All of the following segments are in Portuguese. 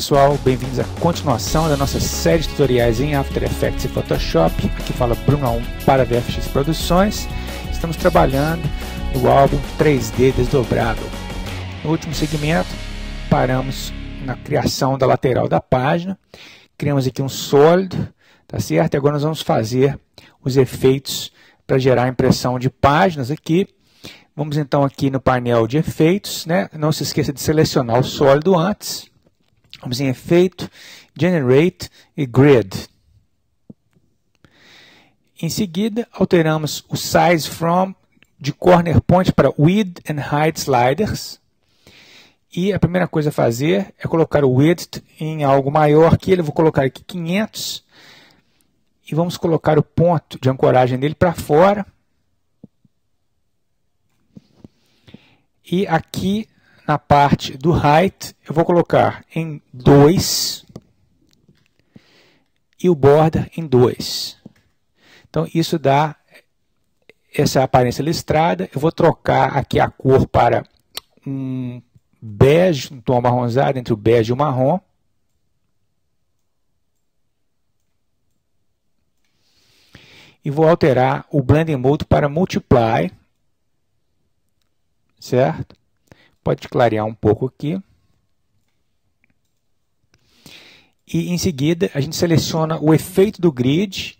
pessoal, bem-vindos à continuação da nossa série de tutoriais em After Effects e Photoshop. Aqui fala Bruno A1 para VFX Produções. Estamos trabalhando no álbum 3D desdobrável. No último segmento, paramos na criação da lateral da página. Criamos aqui um sólido, tá certo? E agora nós vamos fazer os efeitos para gerar a impressão de páginas aqui. Vamos então aqui no painel de efeitos, né? Não se esqueça de selecionar o sólido antes. Vamos em efeito, generate e grid. Em seguida, alteramos o size from de corner point para width and height sliders. E a primeira coisa a fazer é colocar o width em algo maior que ele. Eu vou colocar aqui 500. E vamos colocar o ponto de ancoragem dele para fora. E aqui na parte do height, eu vou colocar em 2 e o border em 2. Então, isso dá essa aparência listrada. Eu vou trocar aqui a cor para um bege, um tom amarronzado entre o bege e o marrom. E vou alterar o Blending Mode para Multiply. Certo? Pode clarear um pouco aqui. E em seguida a gente seleciona o efeito do grid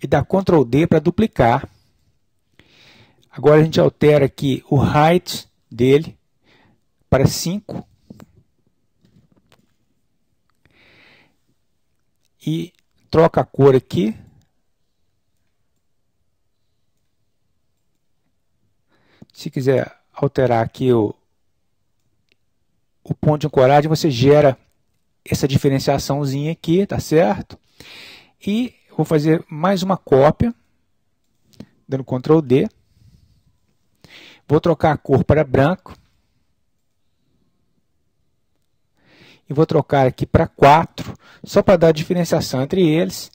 e dá Ctrl D para duplicar. Agora a gente altera aqui o height dele para 5. E troca a cor aqui. Se quiser alterar aqui o ponto de ancoragem, você gera essa diferenciaçãozinha aqui, tá certo? E vou fazer mais uma cópia, dando Ctrl D. Vou trocar a cor para branco. E vou trocar aqui para 4, só para dar diferenciação entre eles.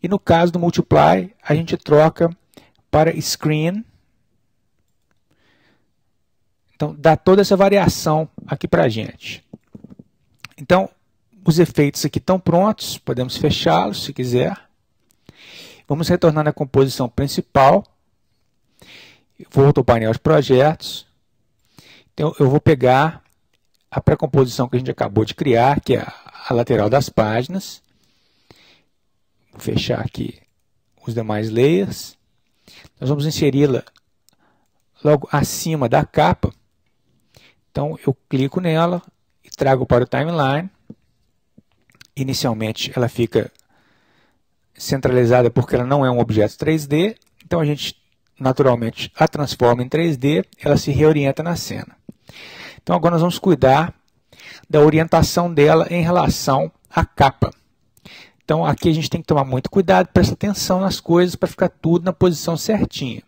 E no caso do Multiply, a gente troca para Screen. Então, dá toda essa variação aqui para a gente. Então, os efeitos aqui estão prontos. Podemos fechá-los se quiser. Vamos retornar na composição principal. Volto ao painel de projetos. Então, eu vou pegar a pré-composição que a gente acabou de criar, que é a lateral das páginas. Vou fechar aqui os demais layers. Nós vamos inseri-la logo acima da capa. Então, eu clico nela e trago para o timeline. Inicialmente, ela fica centralizada porque ela não é um objeto 3D. Então, a gente, naturalmente, a transforma em 3D. Ela se reorienta na cena. Então, agora nós vamos cuidar da orientação dela em relação à capa. Então, aqui a gente tem que tomar muito cuidado, prestar atenção nas coisas para ficar tudo na posição certinha.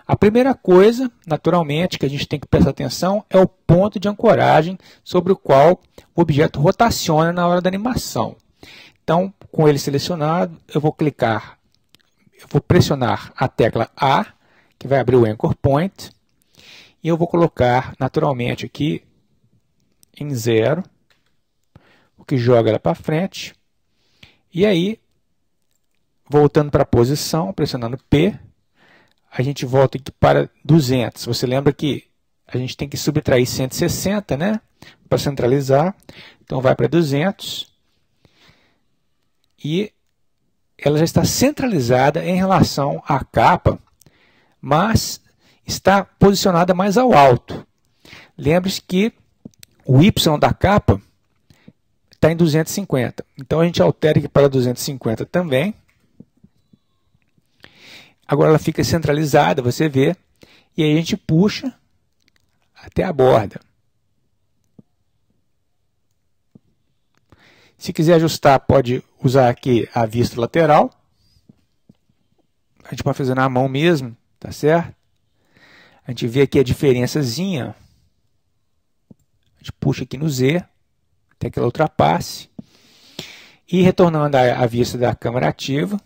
A primeira coisa, naturalmente, que a gente tem que prestar atenção é o ponto de ancoragem sobre o qual o objeto rotaciona na hora da animação. Então, com ele selecionado, eu vou pressionar a tecla A, que vai abrir o Anchor Point, e eu vou colocar, naturalmente, aqui em 0, o que joga ela para frente. E aí, voltando para a posição, pressionando P, a gente volta aqui para 200. Você lembra que a gente tem que subtrair 160, né? Para centralizar. Então, vai para 200. E ela já está centralizada em relação à capa, mas está posicionada mais ao alto. Lembre-se que o Y da capa está em 250. Então, a gente altera aqui para 250 também. Agora ela fica centralizada, você vê, e aí a gente puxa até a borda. Se quiser ajustar, pode usar aqui a vista lateral. A gente pode fazer na mão mesmo, tá certo? A gente vê aqui a diferençazinha. A gente puxa aqui no Z, até que ela ultrapasse. E retornando à vista da câmera ativa.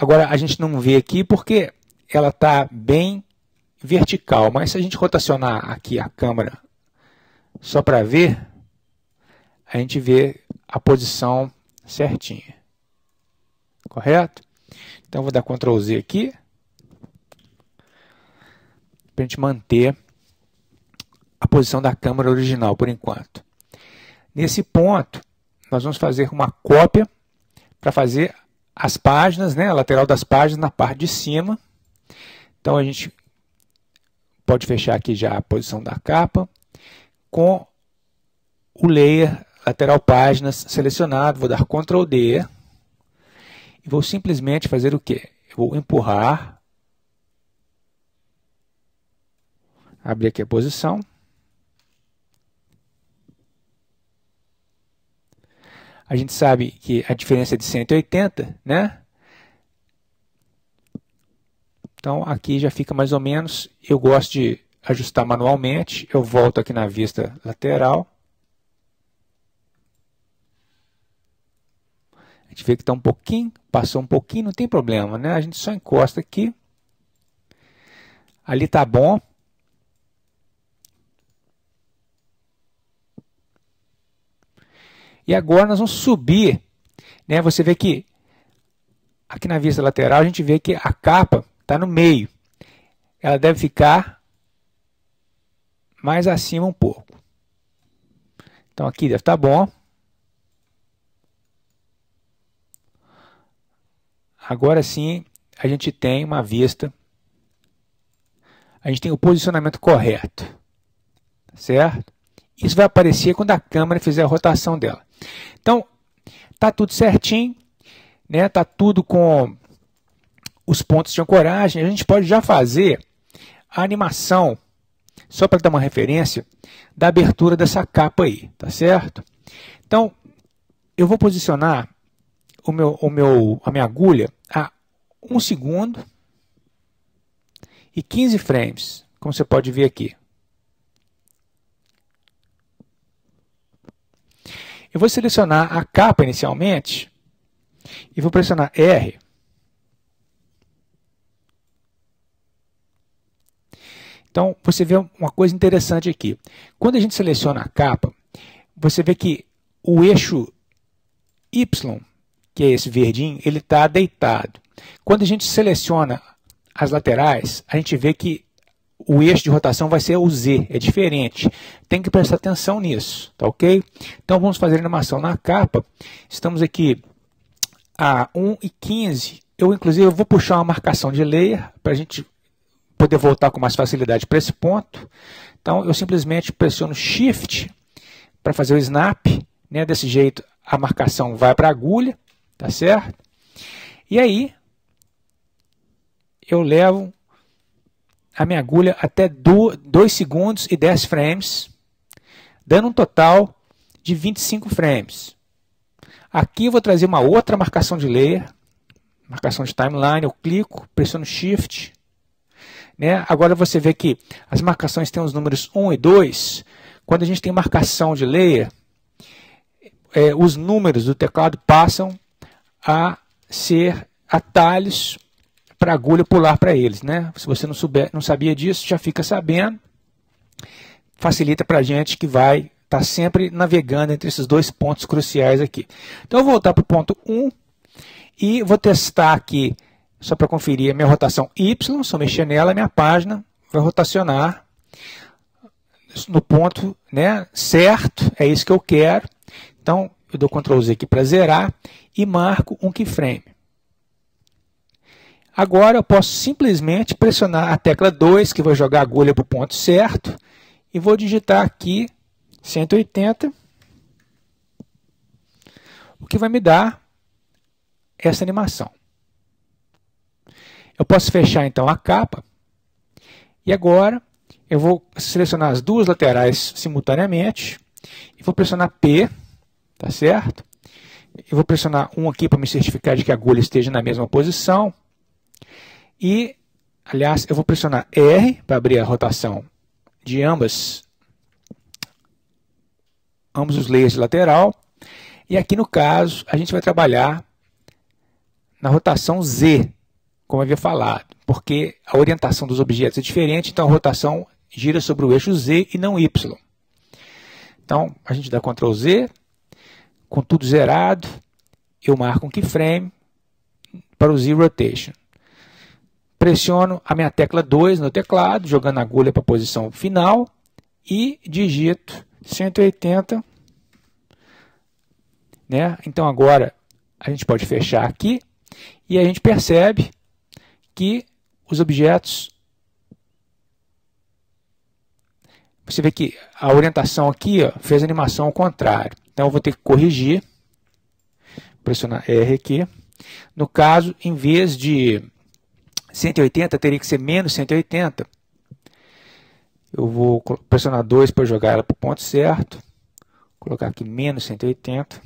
Agora, a gente não vê aqui porque ela está bem vertical, mas se a gente rotacionar aqui a câmera só para ver, a gente vê a posição certinha. Correto? Então, vou dar Ctrl Z aqui, para a gente manter a posição da câmera original por enquanto. Nesse ponto, nós vamos fazer uma cópia para fazer as páginas, né, a lateral das páginas na parte de cima. Então, a gente pode fechar aqui já a posição da capa com o layer lateral páginas selecionado. Vou dar Ctrl D e vou simplesmente fazer o quê? Eu vou empurrar, abrir aqui a posição. A gente sabe que a diferença é de 180, né? Então, aqui já fica mais ou menos. Eu gosto de ajustar manualmente. Eu volto aqui na vista lateral. A gente vê que está um pouquinho, passou um pouquinho, não tem problema, né? A gente só encosta aqui. Ali está bom. E agora nós vamos subir, né? Você vê que aqui na vista lateral a gente vê que a capa está no meio. Ela deve ficar mais acima um pouco. Então aqui deve estar bom. Agora sim a gente tem uma vista. A gente tem o posicionamento correto. Certo? Isso vai aparecer quando a câmera fizer a rotação dela. Então, está tudo certinho, né? Está tudo com os pontos de ancoragem. A gente pode já fazer a animação, só para dar uma referência, da abertura dessa capa aí, tá certo? Então, eu vou posicionar a minha agulha a 1 segundo e 15 frames, como você pode ver aqui. Eu vou selecionar a capa inicialmente e vou pressionar R. Então, você vê uma coisa interessante aqui. Quando a gente seleciona a capa, você vê que o eixo Y, que é esse verdinho, ele está deitado. Quando a gente seleciona as laterais, a gente vê que o eixo de rotação vai ser o Z, é diferente. Tem que prestar atenção nisso, tá ok? Então vamos fazer a animação na capa. Estamos aqui a 1:15. Eu, inclusive, vou puxar uma marcação de layer para a gente poder voltar com mais facilidade para esse ponto. Então eu simplesmente pressiono Shift para fazer o snap, né? Desse jeito a marcação vai para a agulha, tá certo? E aí eu levo a minha agulha até 2 segundos e 10 frames, dando um total de 25 frames. Aqui eu vou trazer uma outra marcação de layer, marcação de timeline, eu clico, pressiono Shift. Né? Agora você vê que as marcações têm os números 1 e 2. Quando a gente tem marcação de layer, os números do teclado passam a ser atalhos para a agulha pular para eles, né? Se você não sabia disso, já fica sabendo. Facilita para a gente que vai estar sempre navegando entre esses dois pontos cruciais aqui. Então eu vou voltar para o ponto 1 e vou testar aqui, só para conferir a minha rotação Y. Se eu mexer nela, a minha página vai rotacionar no ponto, né, certo. É isso que eu quero. Então eu dou Ctrl Z aqui para zerar e marco um keyframe. Agora eu posso simplesmente pressionar a tecla 2, que vai jogar a agulha para o ponto certo, e vou digitar aqui 180, o que vai me dar essa animação. Eu posso fechar então a capa, e agora eu vou selecionar as duas laterais simultaneamente, e vou pressionar P, tá certo? Eu vou pressionar um aqui para me certificar de que a agulha esteja na mesma posição. E, aliás, eu vou pressionar R para abrir a rotação de ambos os layers de lateral. E aqui, no caso, a gente vai trabalhar na rotação Z, como eu havia falado, porque a orientação dos objetos é diferente, então a rotação gira sobre o eixo Z e não Y. Então, a gente dá Ctrl Z, com tudo zerado, eu marco um keyframe para o Z-Rotation. Pressiono a minha tecla 2 no teclado, jogando a agulha para a posição final e digito 180. Né? Então agora a gente pode fechar aqui e a gente percebe que os objetos... Você vê que a orientação aqui ó, fez a animação ao contrário. Então eu vou ter que corrigir. Pressionar R aqui. No caso, em vez de 180, teria que ser menos 180. Eu vou pressionar 2 para jogar ela para o ponto certo. Vou colocar aqui menos 180.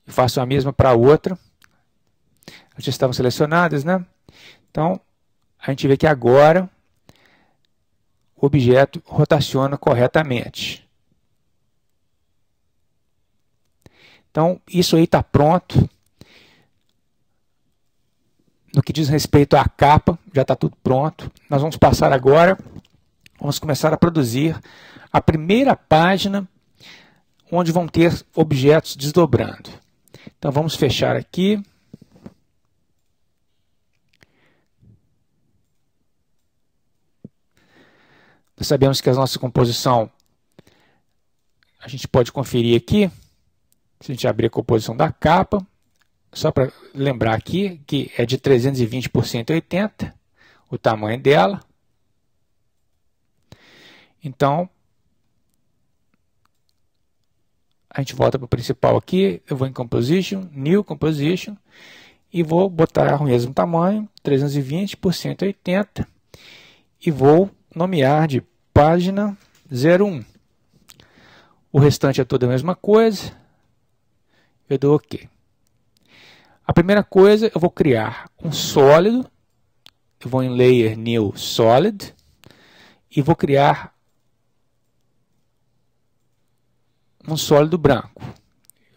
E faço a mesma para a outra. Elas já estavam selecionadas, né? Então, a gente vê que agora o objeto rotaciona corretamente. Então, isso aí está pronto. No que diz respeito à capa, já está tudo pronto. Nós vamos passar agora, vamos começar a produzir a primeira página onde vão ter objetos desdobrando. Então, vamos fechar aqui. Nós sabemos que a nossa composição, a gente pode conferir aqui, se a gente abrir a composição da capa, só para lembrar aqui que é de 320 por 180, o tamanho dela. Então, a gente volta para o principal aqui, eu vou em Composition, New Composition, e vou botar o mesmo tamanho, 320 por 180, e vou nomear de página 01. O restante é toda a mesma coisa. Eu dou OK. A primeira coisa, eu vou criar um sólido. Eu vou em Layer, New, Solid. E vou criar um sólido branco.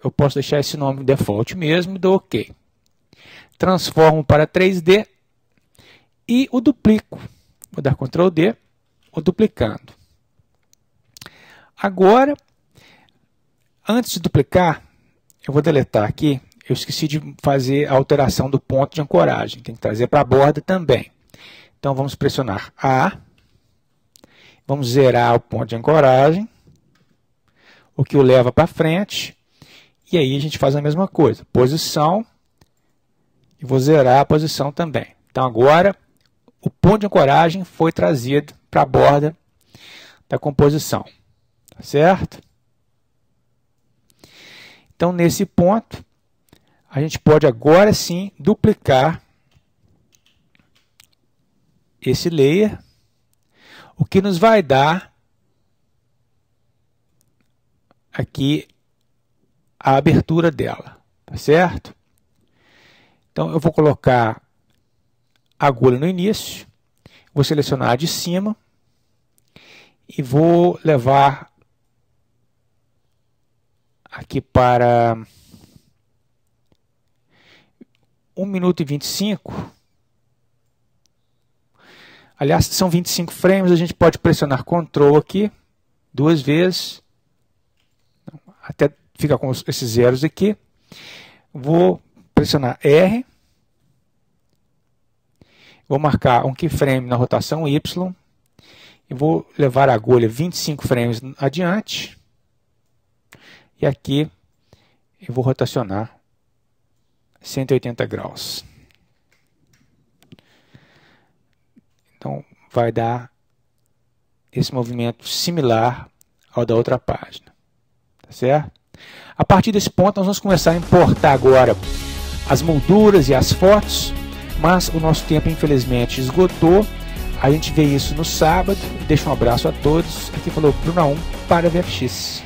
Eu posso deixar esse nome default mesmo e dou OK. Transformo para 3D e o duplico. Vou dar Ctrl D, o duplicando. Agora, antes de duplicar, eu vou deletar aqui. Eu esqueci de fazer a alteração do ponto de ancoragem. Tem que trazer para a borda também. Então, vamos pressionar A. Vamos zerar o ponto de ancoragem, o que o leva para frente. E aí a gente faz a mesma coisa. Posição. E vou zerar a posição também. Então, agora, o ponto de ancoragem foi trazido para a borda da composição. Tá certo? Então, nesse ponto, a gente pode agora sim duplicar esse layer, o que nos vai dar aqui a abertura dela, tá certo? Então, eu vou colocar a agulha no início, vou selecionar a de cima e vou levar aqui para 1 minuto e 25. Aliás, são 25 frames, a gente pode pressionar Ctrl aqui 2 vezes, até ficar com esses zeros aqui. Vou pressionar R, vou marcar um keyframe na rotação Y, e vou levar a agulha 25 frames adiante, e aqui eu vou rotacionar 180 graus. Então, vai dar esse movimento similar ao da outra página. Tá certo? A partir desse ponto, nós vamos começar a importar agora as molduras e as fotos, mas o nosso tempo, infelizmente, esgotou. A gente vê isso no sábado. Deixa um abraço a todos. Aqui falou Bruno 1 para VFX.